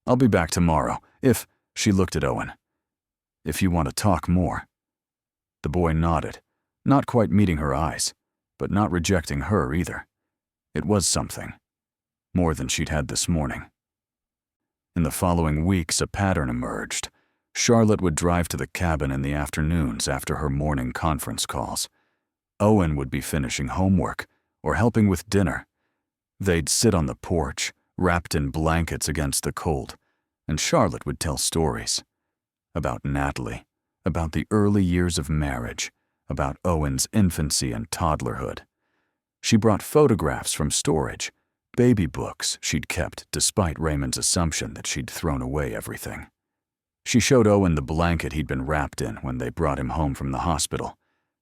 I'll be back tomorrow, if, she looked at Owen, if you want to talk more. The boy nodded, not quite meeting her eyes, but not rejecting her either. It was something, more than she'd had this morning. In the following weeks, a pattern emerged. Charlotte would drive to the cabin in the afternoons after her morning conference calls. Owen would be finishing homework or helping with dinner. They'd sit on the porch, wrapped in blankets against the cold, and Charlotte would tell stories. About Natalie, about the early years of marriage, about Owen's infancy and toddlerhood. She brought photographs from storage, baby books she'd kept despite Raymond's assumption that she'd thrown away everything. She showed Owen the blanket he'd been wrapped in when they brought him home from the hospital,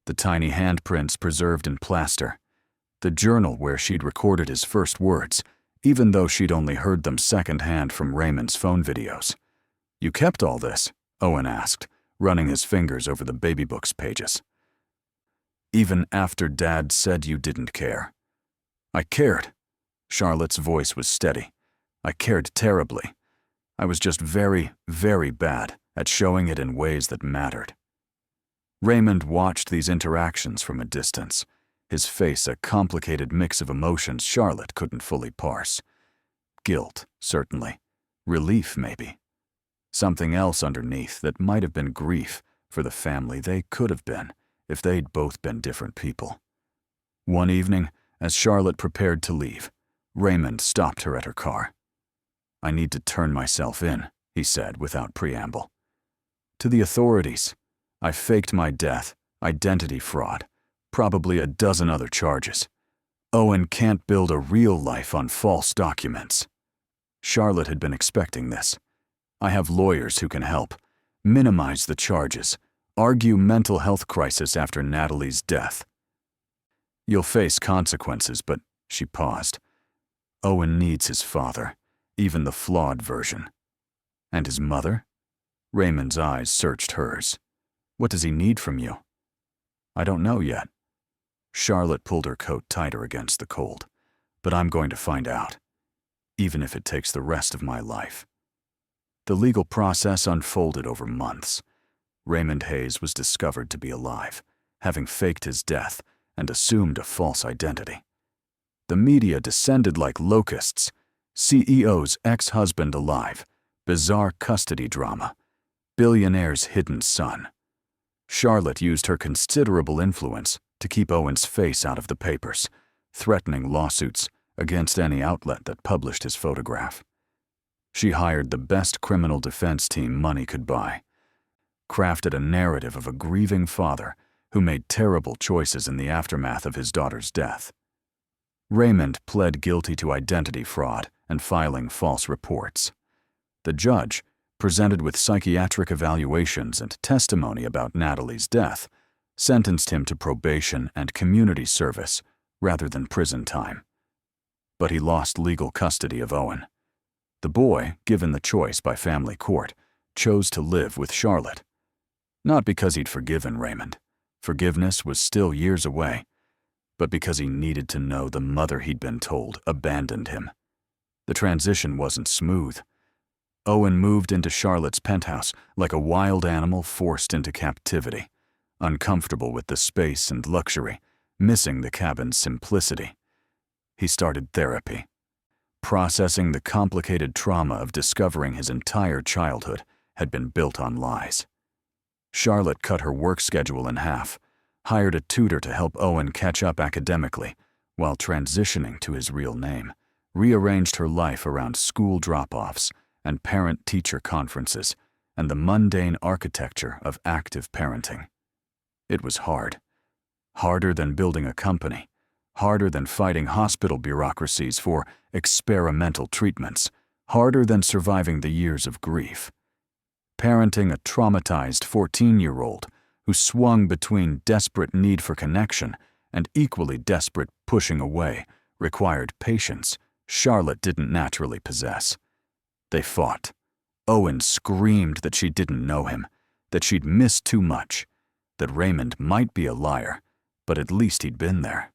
the tiny handprints preserved in plaster, the journal where she'd recorded his first words, even though she'd only heard them secondhand from Raymond's phone videos. You kept all this? Owen asked, running his fingers over the baby book's pages. Even after Dad said you didn't care. I cared. Charlotte's voice was steady. I cared terribly. I was just very, very bad at showing it in ways that mattered. Raymond watched these interactions from a distance, his face a complicated mix of emotions Charlotte couldn't fully parse. Guilt, certainly. Relief, maybe. Something else underneath that might have been grief for the family they could have been if they'd both been different people. One evening, as Charlotte prepared to leave, Raymond stopped her at her car. I need to turn myself in, he said without preamble. To the authorities. I faked my death, identity fraud, probably a dozen other charges. Owen can't build a real life on false documents. Charlotte had been expecting this. I have lawyers who can help. Minimize the charges. Argue mental health crisis after Natalie's death. You'll face consequences, but she paused. Owen needs his father, even the flawed version. And his mother? Raymond's eyes searched hers. What does he need from you? I don't know yet. Charlotte pulled her coat tighter against the cold. But I'm going to find out, even if it takes the rest of my life. The legal process unfolded over months. Raymond Hayes was discovered to be alive, having faked his death and assumed a false identity. The media descended like locusts. CEO's ex-husband alive. Bizarre custody drama. Billionaire's hidden son. Charlotte used her considerable influence to keep Owen's face out of the papers, threatening lawsuits against any outlet that published his photograph. She hired the best criminal defense team money could buy, crafted a narrative of a grieving father who made terrible choices in the aftermath of his daughter's death. Raymond pled guilty to identity fraud and filing false reports. The judge, presented with psychiatric evaluations and testimony about Natalie's death, sentenced him to probation and community service rather than prison time. But he lost legal custody of Owen. The boy, given the choice by family court, chose to live with Charlotte. Not because he'd forgiven Raymond. Forgiveness was still years away, but because he needed to know the mother he'd been told abandoned him. The transition wasn't smooth. Owen moved into Charlotte's penthouse like a wild animal forced into captivity, uncomfortable with the space and luxury, missing the cabin's simplicity. He started therapy, processing the complicated trauma of discovering his entire childhood had been built on lies. Charlotte cut her work schedule in half, hired a tutor to help Owen catch up academically, while transitioning to his real name, rearranged her life around school drop-offs and parent-teacher conferences, and the mundane architecture of active parenting. It was hard. Harder than building a company. Harder than fighting hospital bureaucracies for experimental treatments. Harder than surviving the years of grief. Parenting a traumatized 14-year-old who swung between desperate need for connection and equally desperate pushing away required patience Charlotte didn't naturally possess. They fought. Owen screamed that she didn't know him, that she'd missed too much, that Raymond might be a liar, but at least he'd been there.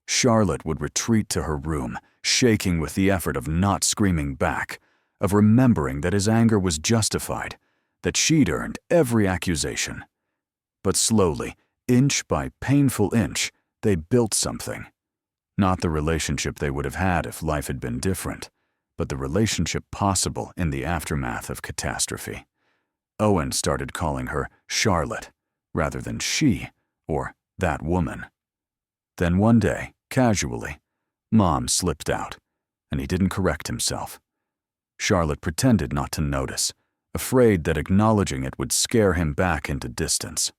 Charlotte would retreat to her room, shaking with the effort of not screaming back, of remembering that his anger was justified, that she'd earned every accusation. But slowly, inch by painful inch, they built something. Not the relationship they would have had if life had been different, but the relationship possible in the aftermath of catastrophe. Owen started calling her Charlotte, rather than she, or that woman. Then one day, casually, Mom slipped out, and he didn't correct himself. Charlotte pretended not to notice, afraid that acknowledging it would scare him back into distance.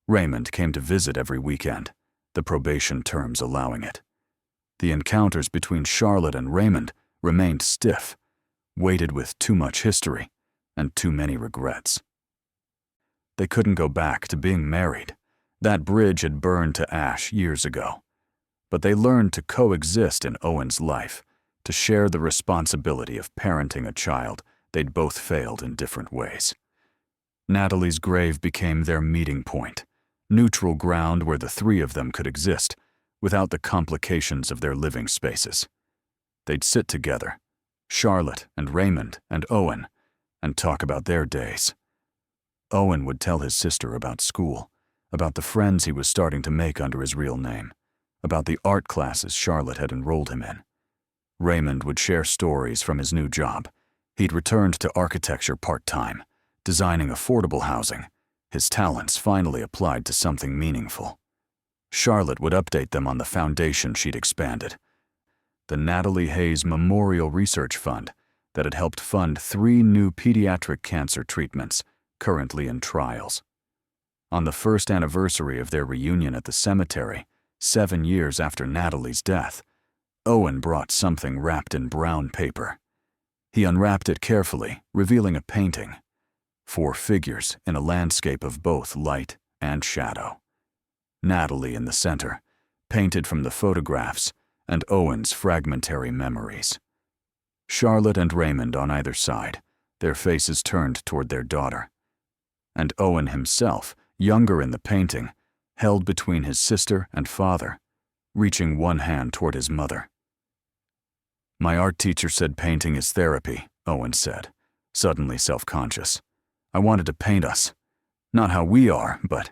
Raymond came to visit every weekend, the probation terms allowing it. The encounters between Charlotte and Raymond remained stiff, weighted with too much history and too many regrets. They couldn't go back to being married. That bridge had burned to ash years ago. But they learned to coexist in Owen's life, to share the responsibility of parenting a child they'd both failed in different ways. Natalie's grave became their meeting point, neutral ground where the three of them could exist without the complications of their living spaces. They'd sit together, Charlotte and Raymond and Owen, and talk about their days. Owen would tell his sister about school, about the friends he was starting to make under his real name, about the art classes Charlotte had enrolled him in. Raymond would share stories from his new job. He'd returned to architecture part-time, designing affordable housing, his talents finally applied to something meaningful. Charlotte would update them on the foundation she'd expanded, the Natalie Hayes Memorial Research Fund that had helped fund 3 new pediatric cancer treatments currently in trials. On the first anniversary of their reunion at the cemetery, 7 years after Natalie's death, Owen brought something wrapped in brown paper. He unwrapped it carefully, revealing a painting. 4 figures in a landscape of both light and shadow. Natalie in the center, painted from the photographs, and Owen's fragmentary memories. Charlotte and Raymond on either side, their faces turned toward their daughter. And Owen himself, younger in the painting, held between his sister and father, reaching one hand toward his mother. "My art teacher said painting is therapy," Owen said, suddenly self-conscious. "I wanted to paint us. Not how we are, but—"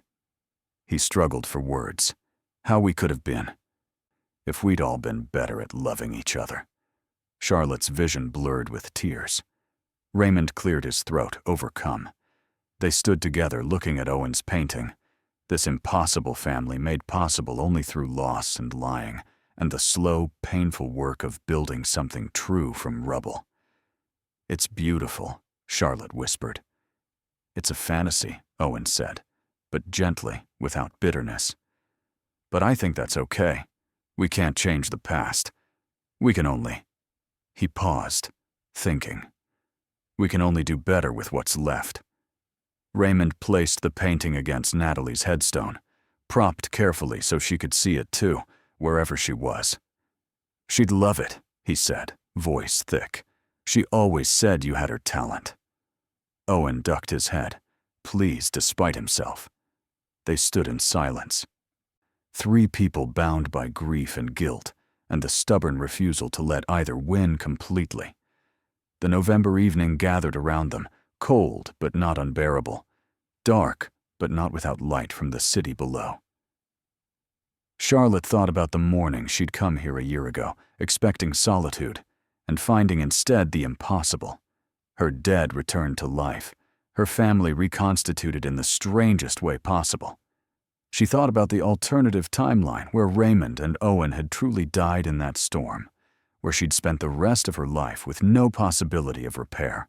He struggled for words. How we could have been. If we'd all been better at loving each other. Charlotte's vision blurred with tears. Raymond cleared his throat, overcome. They stood together looking at Owen's painting, this impossible family made possible only through loss and lying, and the slow, painful work of building something true from rubble. "It's beautiful," Charlotte whispered. "It's a fantasy," Owen said, but gently, without bitterness. "But I think that's okay. We can't change the past. We can only—" He paused, thinking. "We can only do better with what's left." Raymond placed the painting against Natalie's headstone, propped carefully so she could see it too, wherever she was. "She'd love it," he said, voice thick. "She always said you had her talent." Owen ducked his head, pleased despite himself. They stood in silence. 3 people bound by grief and guilt, and the stubborn refusal to let either win completely. The November evening gathered around them, cold but not unbearable, dark but not without light from the city below. Charlotte thought about the morning she'd come here a year ago, expecting solitude, and finding instead the impossible. Her dead returned to life, her family reconstituted in the strangest way possible. She thought about the alternative timeline where Raymond and Owen had truly died in that storm, where she'd spent the rest of her life with no possibility of repair,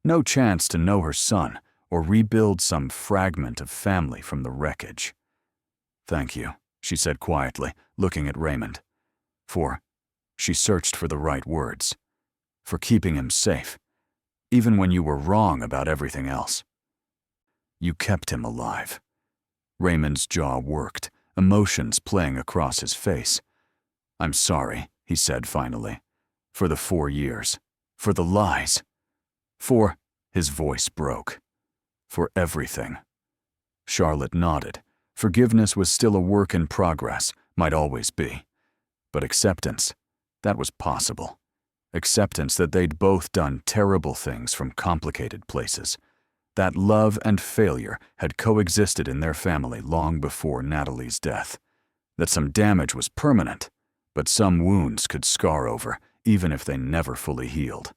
no chance to know her son or rebuild some fragment of family from the wreckage. "Thank you," she said quietly, looking at Raymond. She searched for the right words. "For keeping him safe, even when you were wrong about everything else. You kept him alive." Raymond's jaw worked, emotions playing across his face. "I'm sorry," he said finally. "For the 4 years. For the lies. For—" his voice broke. "For everything." Charlotte nodded. Forgiveness was still a work in progress, might always be. But acceptance, that was possible. Acceptance that they'd both done terrible things from complicated places. That love and failure had coexisted in their family long before Natalie's death. That some damage was permanent, but some wounds could scar over, even if they never fully healed.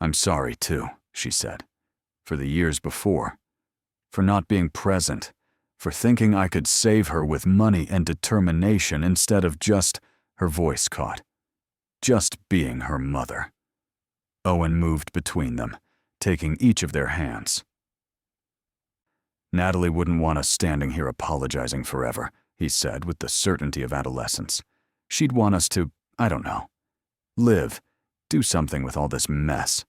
"I'm sorry, too," she said. "For the years before. For not being present. For thinking I could save her with money and determination instead of just," her voice caught, "just being her mother." Owen moved between them, taking each of their hands. "Natalie wouldn't want us standing here apologizing forever," he said with the certainty of adolescence. "She'd want us to, I don't know, live, do something with all this mess."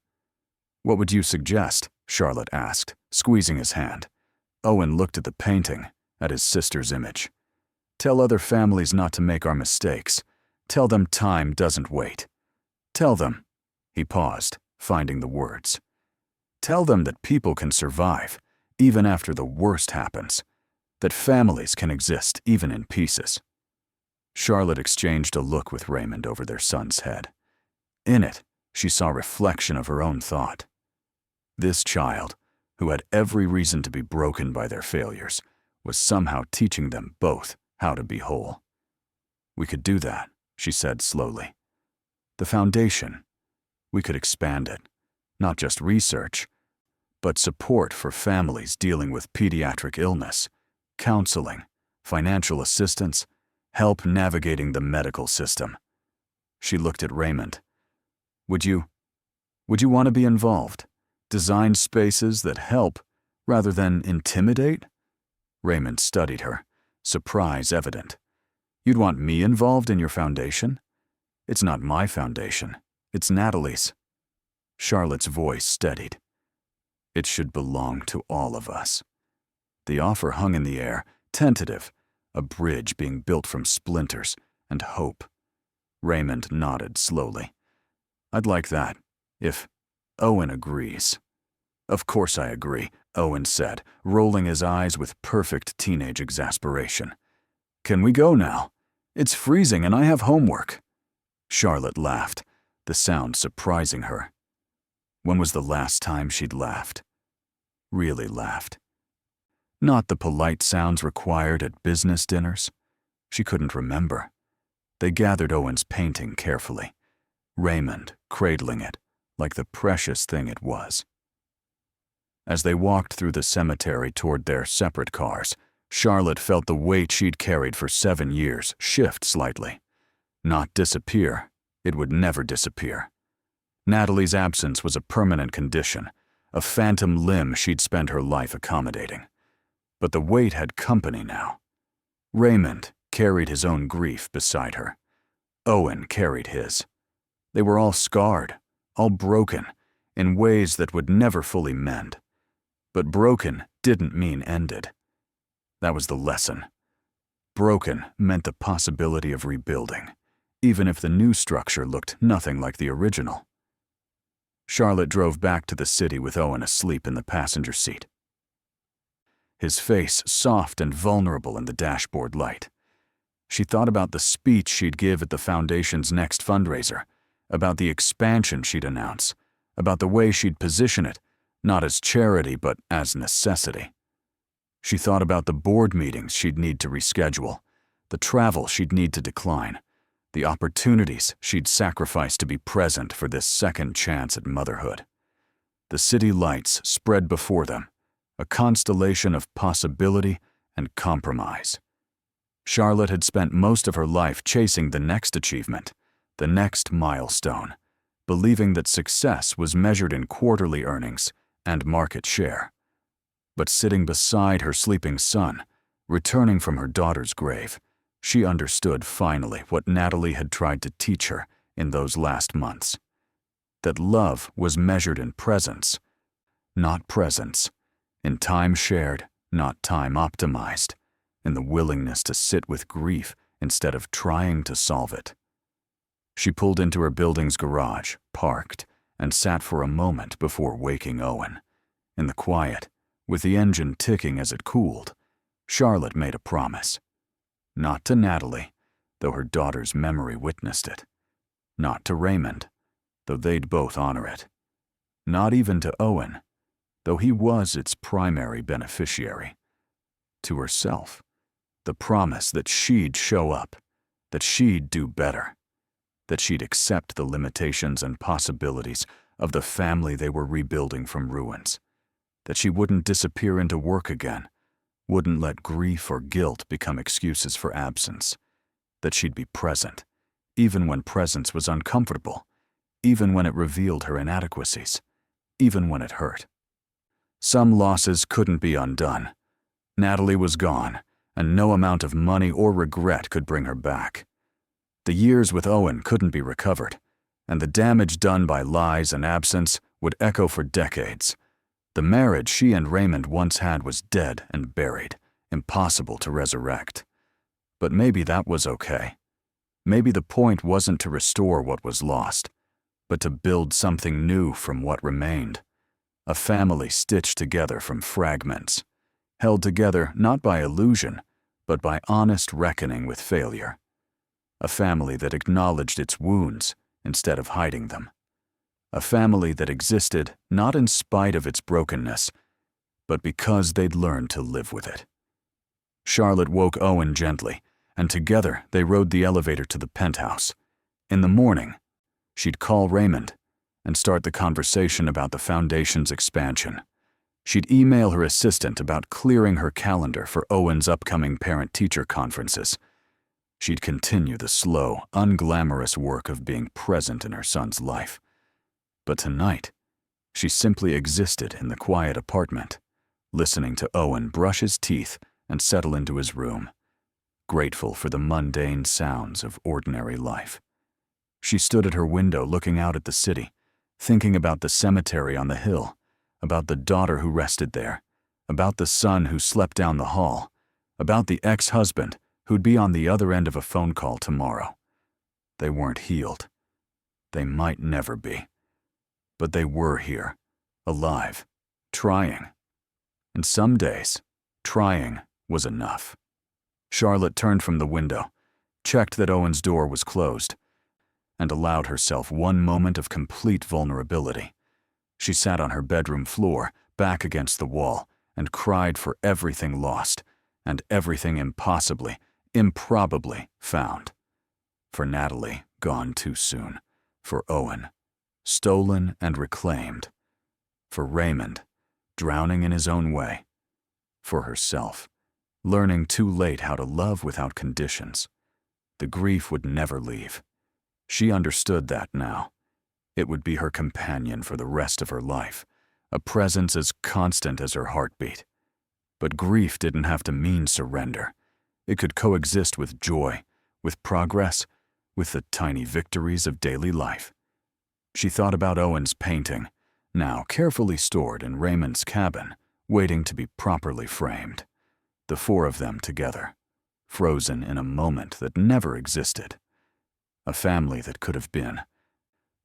"What would you suggest?" Charlotte asked, squeezing his hand. Owen looked at the painting, at his sister's image. "Tell other families not to make our mistakes. Tell them time doesn't wait. Tell them—" He paused, finding the words. "Tell them that people can survive, even after the worst happens. That families can exist even in pieces." Charlotte exchanged a look with Raymond over their son's head. In it, she saw reflection of her own thought. This child, who had every reason to be broken by their failures, was somehow teaching them both how to be whole. "We could do that," she said slowly. "The foundation, we could expand it. Not just research, but support for families dealing with pediatric illness, counseling, financial assistance, help navigating the medical system." She looked at Raymond. Would you want to be involved? Design spaces that help rather than intimidate?" Raymond studied her, surprise evident. You'd want me involved in your foundation? It's not my foundation. It's Natalie's. Charlotte's voice steadied. It should belong to all of us. The offer hung in the air, tentative, a bridge being built from splinters and hope. Raymond nodded slowly. I'd like that, if Owen agrees. Of course I agree, Owen said, rolling his eyes with perfect teenage exasperation. Can we go now? It's freezing and I have homework. Charlotte laughed, the sound surprising her. When was the last time she'd laughed? Really laughed. Not the polite sounds required at business dinners. She couldn't remember. They gathered Owen's painting carefully, Raymond cradling it like the precious thing it was. As they walked through the cemetery toward their separate cars, Charlotte felt the weight she'd carried for 7 years shift slightly. Not disappear. It would never disappear. Natalie's absence was a permanent condition, a phantom limb she'd spent her life accommodating. But the weight had company now. Raymond carried his own grief beside her. Owen carried his. They were all scarred, all broken, in ways that would never fully mend. But broken didn't mean ended. That was the lesson. Broken meant the possibility of rebuilding, even if the new structure looked nothing like the original. Charlotte drove back to the city with Owen asleep in the passenger seat. His face soft and vulnerable in the dashboard light. She thought about the speech she'd give at the foundation's next fundraiser, about the expansion she'd announce, about the way she'd position it, not as charity but as necessity. She thought about the board meetings she'd need to reschedule, the travel she'd need to decline, the opportunities she'd sacrifice to be present for this second chance at motherhood. The city lights spread before them, a constellation of possibility and compromise. Charlotte had spent most of her life chasing the next achievement, the next milestone, believing that success was measured in quarterly earnings and market share. But sitting beside her sleeping son, returning from her daughter's grave, she understood finally what Natalie had tried to teach her in those last months. That love was measured in presence, not presence, in time shared, not time optimized, in the willingness to sit with grief instead of trying to solve it. She pulled into her building's garage, parked, and sat for a moment before waking Owen. In the quiet, with the engine ticking as it cooled, Charlotte made a promise. Not to Natalie, though her daughter's memory witnessed it. Not to Raymond, though they'd both honor it. Not even to Owen, though he was its primary beneficiary. To herself, the promise that she'd show up, that she'd do better, that she'd accept the limitations and possibilities of the family they were rebuilding from ruins, that she wouldn't disappear into work again, wouldn't let grief or guilt become excuses for absence, that she'd be present, even when presence was uncomfortable, even when it revealed her inadequacies, even when it hurt. Some losses couldn't be undone. Natalie was gone, and no amount of money or regret could bring her back. The years with Owen couldn't be recovered, and the damage done by lies and absence would echo for decades. The marriage she and Raymond once had was dead and buried, impossible to resurrect. But maybe that was okay. Maybe the point wasn't to restore what was lost, but to build something new from what remained. A family stitched together from fragments, held together not by illusion, but by honest reckoning with failure. A family that acknowledged its wounds instead of hiding them. A family that existed not in spite of its brokenness, but because they'd learned to live with it. Charlotte woke Owen gently, and together they rode the elevator to the penthouse. In the morning, she'd call Raymond and start the conversation about the foundation's expansion. She'd email her assistant about clearing her calendar for Owen's upcoming parent-teacher conferences. She'd continue the slow, unglamorous work of being present in her son's life. But tonight, she simply existed in the quiet apartment, listening to Owen brush his teeth and settle into his room. grateful for the mundane sounds of ordinary life. She stood at her window looking out at the city, thinking about the cemetery on the hill, about the daughter who rested there, about the son who slept down the hall, about the ex-husband who'd be on the other end of a phone call tomorrow. They weren't healed. They might never be. But they were here, alive, trying. And some days, trying was enough. Charlotte turned from the window, checked that Owen's door was closed, and allowed herself one moment of complete vulnerability. She sat on her bedroom floor, back against the wall, and cried for everything lost, and everything improbably found. For Natalie, gone too soon. For Owen, stolen and reclaimed. For Raymond, drowning in his own way. For herself, learning too late how to love without conditions. The grief would never leave. She understood that now. It would be her companion for the rest of her life, a presence as constant as her heartbeat. But grief didn't have to mean surrender. It could coexist with joy, with progress, with the tiny victories of daily life. She thought about Owen's painting, now carefully stored in Raymond's cabin, waiting to be properly framed. The four of them together, frozen in a moment that never existed. A family that could have been,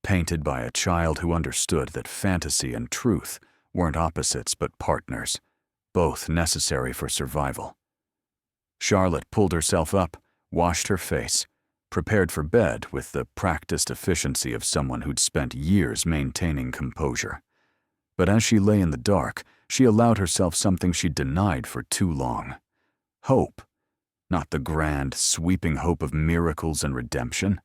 painted by a child who understood that fantasy and truth weren't opposites but partners, both necessary for survival. Charlotte pulled herself up, washed her face, prepared for bed with the practiced efficiency of someone who'd spent years maintaining composure. But as she lay in the dark, she allowed herself something she'd denied for too long. Hope. Not the grand, sweeping hope of miracles and redemption,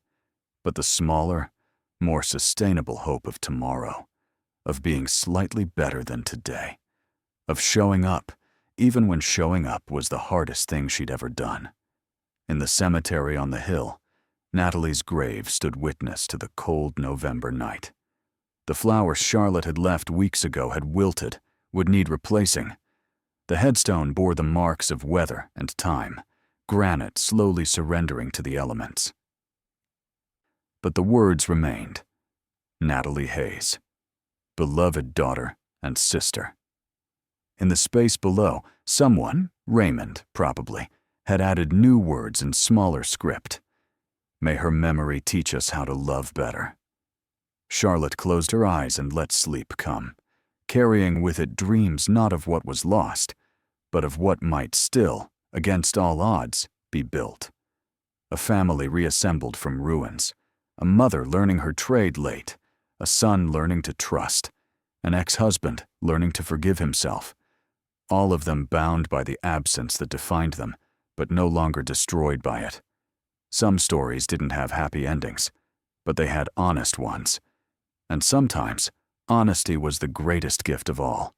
but the smaller, more sustainable hope of tomorrow, of being slightly better than today, of showing up, even when showing up was the hardest thing she'd ever done. In the cemetery on the hill, Natalie's grave stood witness to the cold November night. The flowers Charlotte had left weeks ago had wilted, would need replacing. The headstone bore the marks of weather and time, granite slowly surrendering to the elements. But the words remained. Natalie Hayes, beloved daughter and sister. In the space below, someone, Raymond probably, had added new words in smaller script. May her memory teach us how to love better. Charlotte closed her eyes and let sleep come, carrying with it dreams not of what was lost, but of what might still, against all odds, be built. A family reassembled from ruins, a mother learning her trade late, a son learning to trust, an ex-husband learning to forgive himself, all of them bound by the absence that defined them, but no longer destroyed by it. Some stories didn't have happy endings, but they had honest ones. And sometimes, honesty was the greatest gift of all.